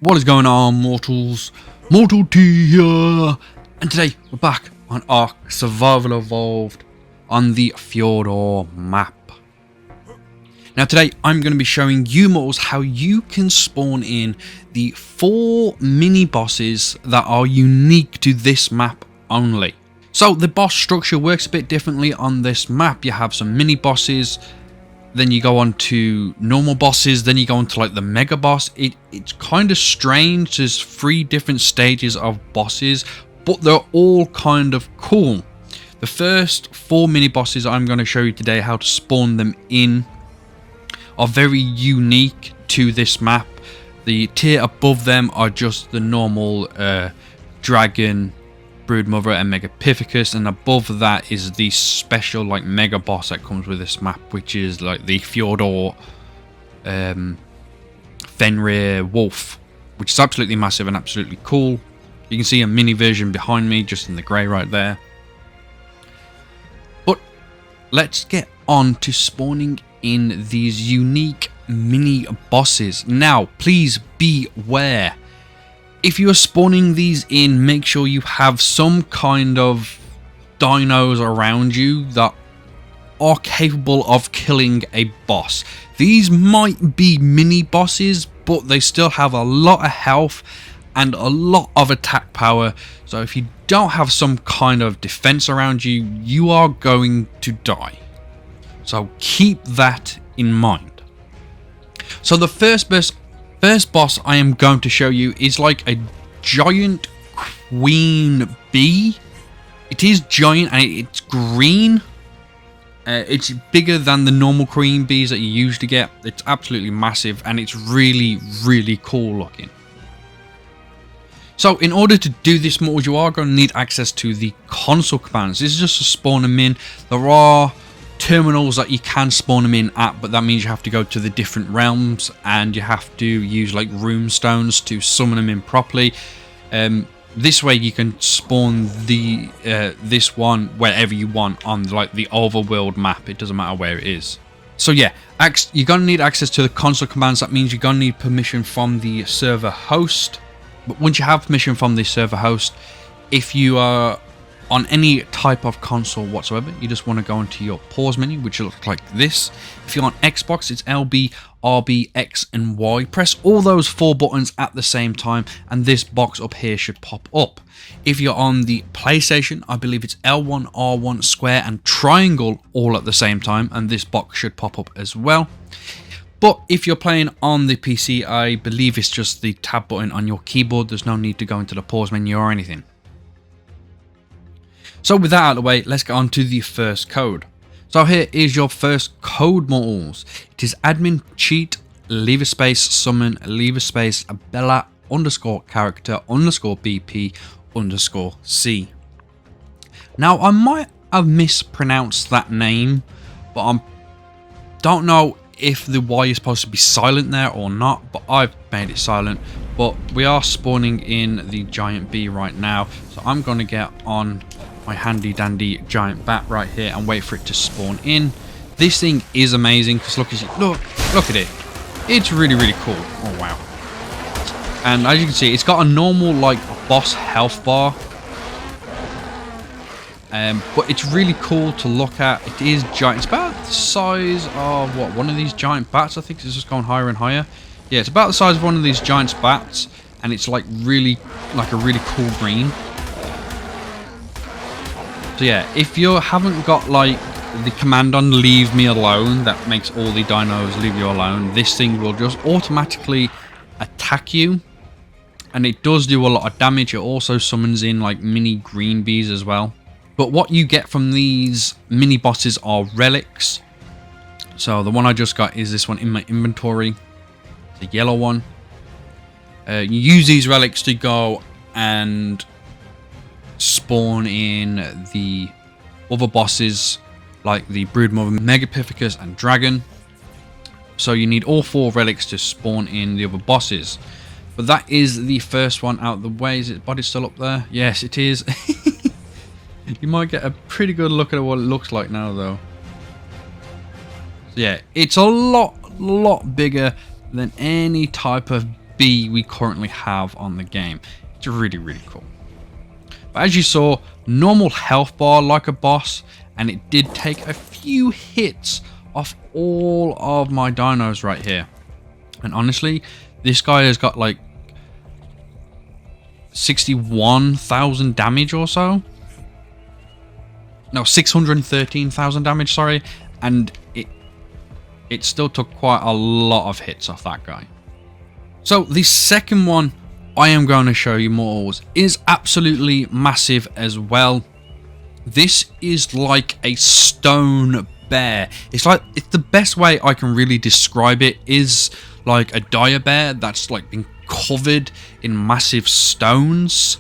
What is going on, mortals? Mortal T here, and today we're back on Ark Survival Evolved on the Fjordur map. Now today I'm going to be showing you mortals how you can spawn in the 4 mini bosses that are unique to this map only. So the boss structure works a bit differently on this map. You have some mini bosses, then you go on to normal bosses, then you go on to like the mega boss. It's kind of strange. There's 3 different stages of bosses, but they're all kind of cool. The first 4 mini bosses I'm going to show you today how to spawn them in are very unique to this map. The tier above them are just the normal dragon, broodmother and megapithecus, and above that is the special like mega boss that comes with this map, which is like the Fjordur Fenrir wolf, which is absolutely massive and absolutely cool. You can see a mini version behind me just in the grey right there. But let's get on to spawning in these unique mini bosses. Now please beware, if you are spawning these in, make sure you have some kind of dinos around you that are capable of killing a boss. These might be mini bosses, but they still have a lot of health and a lot of attack power. So if you don't have some kind of defense around you, you are going to die. So keep that in mind. So the first boss I am going to show you is like a giant queen bee. It is giant and it's green. It's bigger than the normal queen bees that you usually get. It's absolutely massive and it's really cool looking. So in order to do this mod, you are going to need access to the console commands. This is just to spawn them in. There are terminals that you can spawn them in at, but that means you have to go to the different realms and you have to use like rune stones to summon them in properly. This way you can spawn the this one wherever you want on like the overworld map. It doesn't matter where it is. So yeah, you're gonna need access to the console commands. That means you're gonna need permission from the server host. But once you have permission from the server host, if you are on any type of console whatsoever, you just want to go into your pause menu, which looks like this. If you're on Xbox, it's LB, RB, X and Y. Press all those 4 buttons at the same time and this box up here should pop up. If you're on the PlayStation, I believe it's L1, R1, square and triangle all at the same time, and this box should pop up as well. But if you're playing on the PC, I believe it's just the tab button on your keyboard. There's no need to go into the pause menu or anything. So with that out of the way, let's get on to the first code. So here is your first code, mortals. It is admin cheat leave a space summon leave a space Beyla underscore character underscore BP underscore C. Now I might have mispronounced that name, but I don't know if the Y is supposed to be silent there or not, but I've made it silent. But we are spawning in the giant bee right now, so I'm going to get on my handy dandy giant bat right here and wait for it to spawn in. This thing is amazing because look at it. It's really cool. Oh wow. And as you can see, it's got a normal like boss health bar, but it's really cool to look at. It is giant. It's about the size of what, one of these giant bats. I think it's just going higher and higher. Yeah, it's about the size of one of these giant bats, and it's like a really cool green. So yeah, if you haven't got like the command on leave me alone that makes all the dinos leave you alone, this thing will just automatically attack you, and it does do a lot of damage. It also summons in like mini green bees as well. But what you get from these mini bosses are relics. So the one I just got is this one in my inventory, the yellow one. You use these relics to go and spawn in the other bosses like the broodmother, megapithecus and dragon. So you need all 4 relics to spawn in the other bosses. But that is the first one out of the way. Is its body still up there? Yes, it is. You might get a pretty good look at what it looks like now though. So yeah, it's a lot bigger than any type of B we currently have on the game. It's really, really cool. But as you saw, normal health bar like a boss, and it did take a few hits off all of my dinos right here. And honestly, this guy has got like 61,000 damage or so. No, 613,000 damage, sorry. And it still took quite a lot of hits off that guy. So the second one I am going to show you, mortals, is absolutely massive as well. This is like a stone bear. It's the best way I can really describe it is like a dire bear that's like been covered in massive stones,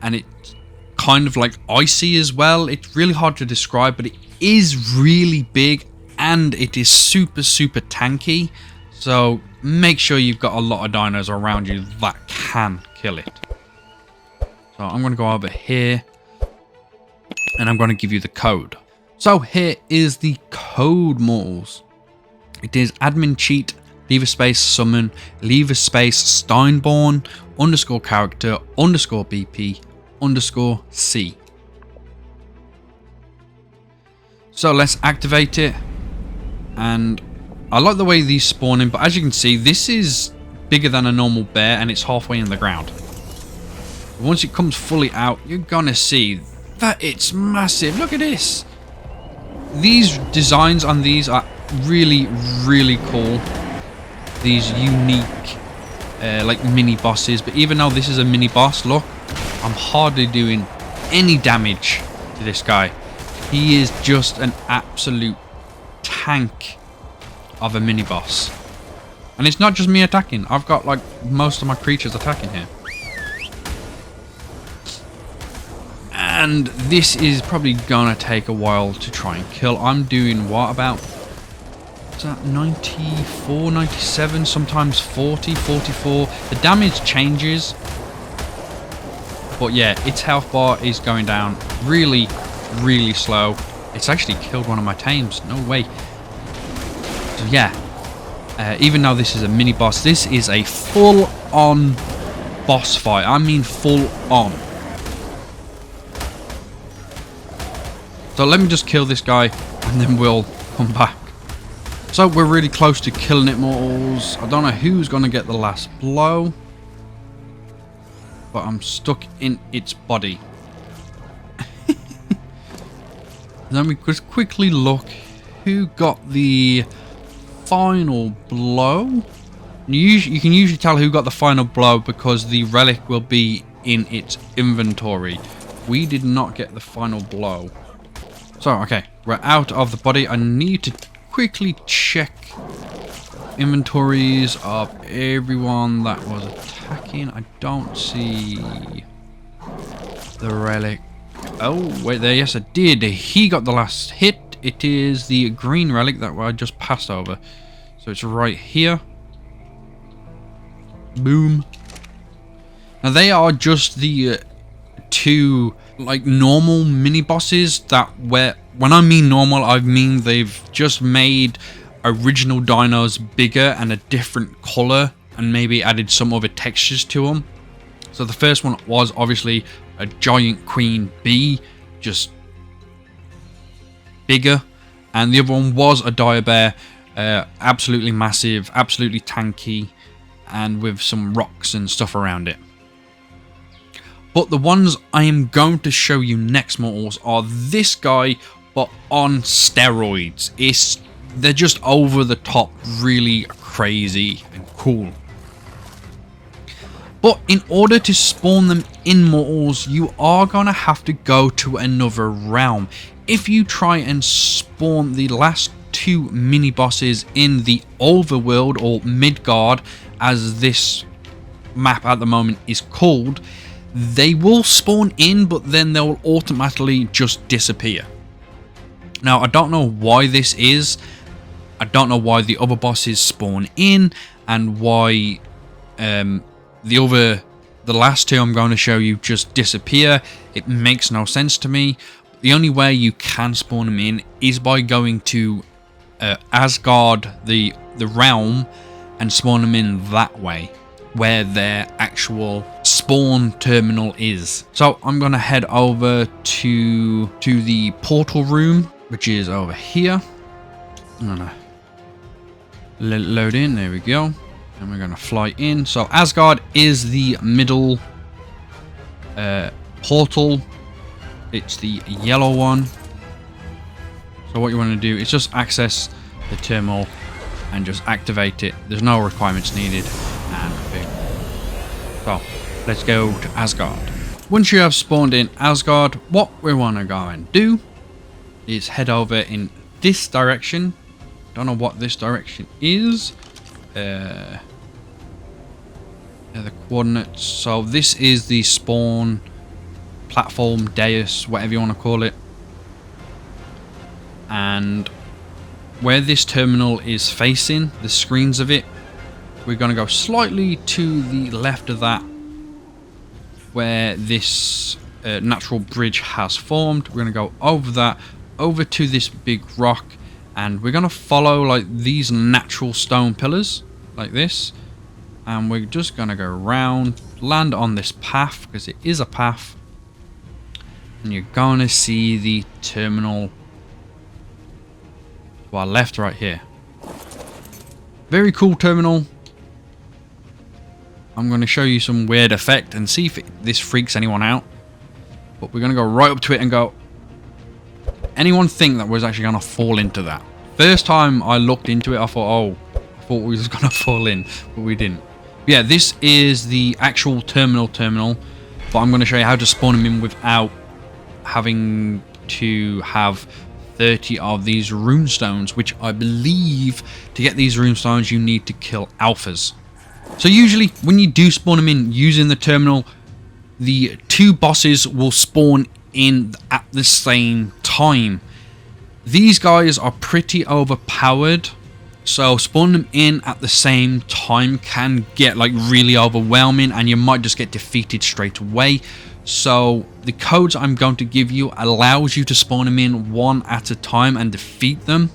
and it's kind of like icy as well. It's really hard to describe, but it is really big and it is super, super tanky. So make sure you've got a lot of dinos around you that can kill it. So I'm going to go over here and I'm going to give you the code. So here is the code, mortals. It is admin cheat, leave a space summon, leave a space Steinbjorn, underscore character, underscore BP, underscore C. So let's activate it. And I like the way these spawn in, but as you can see, this is bigger than a normal bear and it's halfway in the ground. Once it comes fully out, you're gonna see that it's massive. Look at this. These designs on these are really, really cool. These unique like mini bosses, but even though this is a mini boss, look, I'm hardly doing any damage to this guy. He is just an absolute tank of a mini boss. And it's not just me attacking, I've got like most of my creatures attacking here. And this is probably gonna take a while to try and kill. I'm doing what, about, is that 94, 97, sometimes 40, 44. The damage changes. But yeah, its health bar is going down really, really slow. It's actually killed one of my tames. No way. So yeah, even though this is a mini boss, this is a full-on boss fight. I mean full-on. So let me just kill this guy and then we'll come back. So we're really close to killing it, mortals. I don't know who's going to get the last blow, but I'm stuck in its body. Let me just quickly look who got the final blow. You can usually tell who got the final blow because the relic will be in its inventory. We did not get the final blow. So, okay, we're out of the body. I need to quickly check inventories of everyone that was attacking. I don't see the relic. Oh, wait there. Yes, I did. He got the last hit. It is the green relic that I just passed over. So it's right here. Boom. Now, they are just the two like normal mini bosses that when I mean normal, I mean they've just made original dinos bigger and a different color and maybe added some other textures to them. So the first one was obviously a giant queen bee, just bigger, and the other one was a dire bear, absolutely massive, absolutely tanky, and with some rocks and stuff around it. But the ones I am going to show you next, mortals, are this guy, but on steroids. They're just over the top, really crazy and cool. But in order to spawn them in, mortals, you are going to have to go to another realm. If you try and spawn the last two mini bosses in the overworld, or Midgard as this map at the moment is called, they will spawn in, but then they'll automatically just disappear. Now, I don't know why this is. I don't know why the other bosses spawn in and why the last two I'm going to show you just disappear. It makes no sense to me. The only way you can spawn them in is by going to Asgard, the realm, and spawn them in that way. where their actual spawn terminal is. So I'm gonna head over to the portal room, which is over here. I'm gonna let it load in. There we go. And we're gonna fly in. So Asgard is the middle portal. It's the yellow one. So what you want to do is just access the terminal and just activate it. There's no requirements needed, and boom. So let's go to Asgard. Once you have spawned in Asgard, what we want to go and do is head over in this direction. Don't know what this direction is. The coordinates. So this is the spawn platform, dais, whatever you want to call it. And where this terminal is facing, the screens of it, we're going to go slightly to the left of that, where this natural bridge has formed. We're going to go over that, over to this big rock, and we're going to follow like these natural stone pillars, like this. And we're just going to go around, land on this path, because it is a path. And you're going to see the terminal to our left right here. Very cool terminal. I'm going to show you some weird effect and see if this freaks anyone out. But we're going to go right up to it and go. Anyone think that was actually going to fall into that? First time I looked into it, I thought, oh, I thought we was going to fall in, but we didn't. But yeah, this is the actual terminal. But I'm going to show you how to spawn them in without having to have 30 of these runestones, which I believe to get these runestones you need to kill alphas. So usually when you do spawn them in using the terminal, the two bosses will spawn in at the same time. These guys are pretty overpowered, so spawning them in at the same time can get like really overwhelming, and you might just get defeated straight away. So the codes I'm going to give you allows you to spawn them in one at a time and defeat them.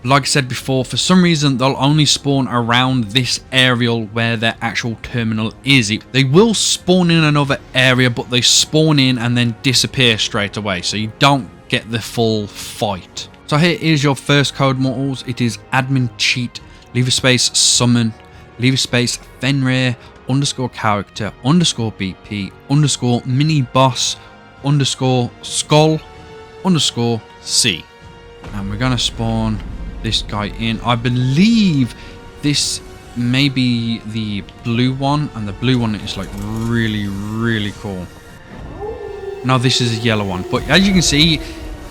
Like I said before, for some reason they'll only spawn around this area where their actual terminal is. They will spawn in another area, but they spawn in and then disappear straight away, so you don't get the full fight. So here is your first code, mortals. It is admin cheat, leave a space summon, leave a space Fenrir underscore character underscore BP underscore mini boss underscore skull underscore C. And we're gonna spawn this guy in. I believe this may be the blue one, and the blue one is like really cool. Now this is a yellow one, but as you can see,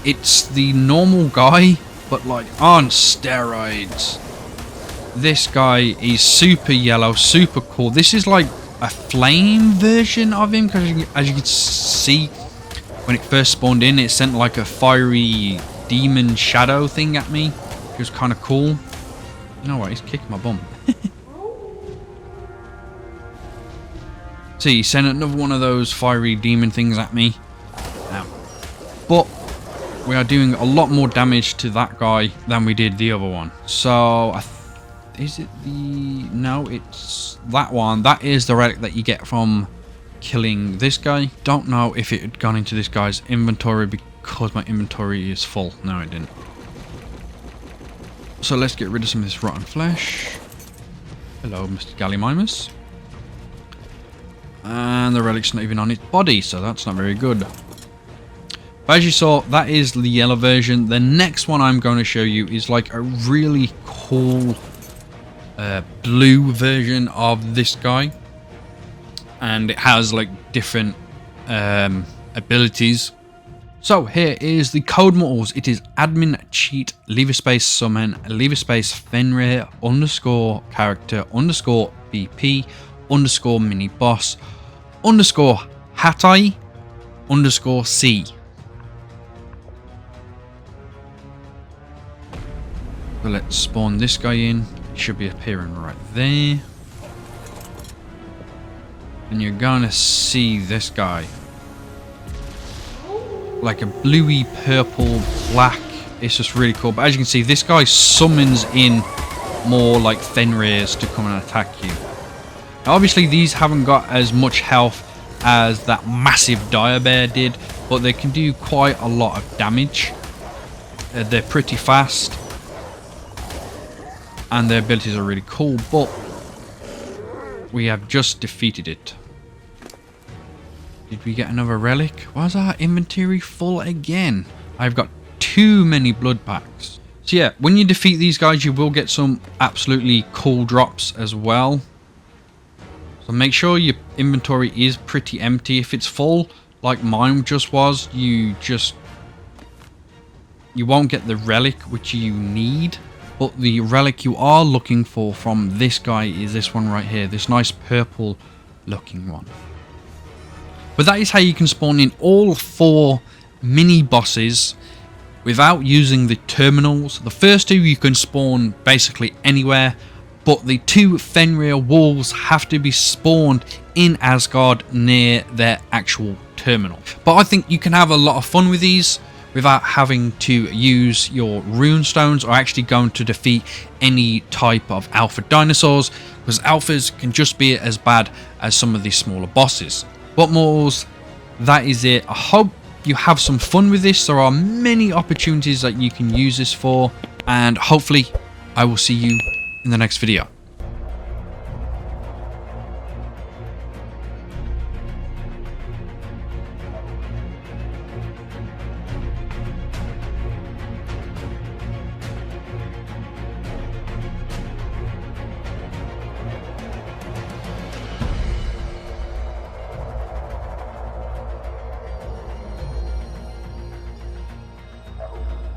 it's the normal guy, but like on steroids. This guy is super yellow, super cool. This is like a flame version of him, because as you can see, when it first spawned in, it sent like a fiery demon shadow thing at me. It was kind of cool. You know what? He's kicking my bum. See, he sent another one of those fiery demon things at me. But we are doing a lot more damage to that guy than we did the other one. So, is it the... No, it's that one. That is the relic that you get from killing this guy. Don't know if it had gone into this guy's inventory because my inventory is full. No, it didn't. So let's get rid of some of this rotten flesh. Hello, Mr. Gallimimus. And the relic's not even on its body, so that's not very good. But as you saw, that is the yellow version. The next one I'm going to show you is like a really cool blue version of this guy. And it has like different abilities. So here is the code, mortals. It is admin cheat, leave a space summon, leave a space Fenrir underscore character underscore BP underscore mini boss underscore Hati underscore C. So let's spawn this guy in. He should be appearing right there. And you're gonna see this guy. Like a bluey purple black. It's just really cool. But as you can see, this guy summons in more like Fenrirs to come and attack you. Now, obviously these haven't got as much health as that massive dire bear did, but they can do quite a lot of damage. They're pretty fast and their abilities are really cool, but we have just defeated it. Did we get another relic? Why is our inventory full again? I've got too many blood packs. So yeah, when you defeat these guys, you will get some absolutely cool drops as well. So make sure your inventory is pretty empty. If it's full, like mine just was, you won't get the relic which you need. But the relic you are looking for from this guy is this one right here, this nice purple looking one. But that is how you can spawn in all 4 mini bosses without using the terminals. The first 2 you can spawn basically anywhere, but the 2 Fenrir wolves have to be spawned in Asgard near their actual terminal. But I think you can have a lot of fun with these without having to use your rune stones or actually going to defeat any type of alpha dinosaurs, because alphas can just be as bad as some of these smaller bosses. But mortals, that is it. I hope you have some fun with this. There are many opportunities that you can use this for, and hopefully I will see you in the next video.